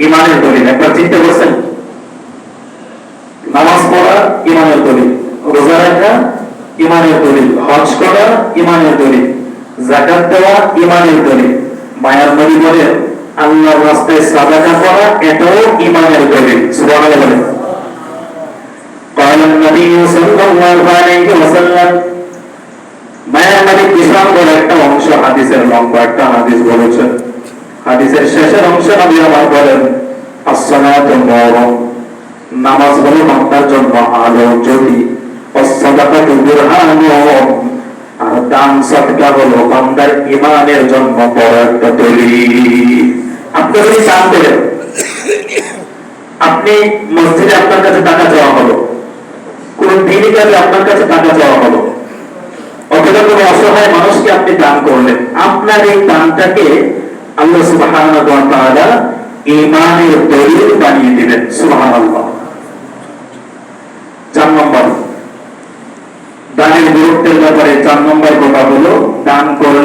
ইমানের দলিল। একবার চিন্তা করছেন, নামাজ পড়া ইমানের দলিল, রোজা রাখা ইমানের দলিল, হজ করা ইমানের দলিল, যাকাত দেওয়া ইমানের দলিল, মায়ার নবী বলেন আল্লাহর রাস্তায় সাদাকা করা এটাও ইমানের দলিল। সুবহানাল্লাহ বলেন। قال النبي صلى الله عليه وسلم মায়ার নবী বিশাল বড় একটা অংশ হাদিসের লম্বা একটা হাদিস বলেছেন। হাদিসের শেষের অংশে নবী আমার বলেন as-salatu নূরুন, নামাজ হলো বান্দার জন্য আলো জ্যোতি, as-সাদাকাতু বুরহানুন, আর দান সদকা হলো বান্দার ঈমানের জন্য বড় একটা দলিল। আপনি যদি দান করেন, আপনি মসজিদে আপনার কাছে টাকা চাওয়া হলো, কোন দিনই কাজে আপনার কাছে টাকা চাওয়া হলো, অথবা কোন অসহায় মানুষকে আপনি দান করলেন, আপনার এই দানটাকে আল্লাহ সুবহানাহু ওয়া তাআলা ঈমানের দলিল বানিয়ে দিবেন। সুবহানাল্লাহ। 4 নম্বর দানের গুরুত্বের ব্যাপারে 4 নম্বর কথা হলো দান করলে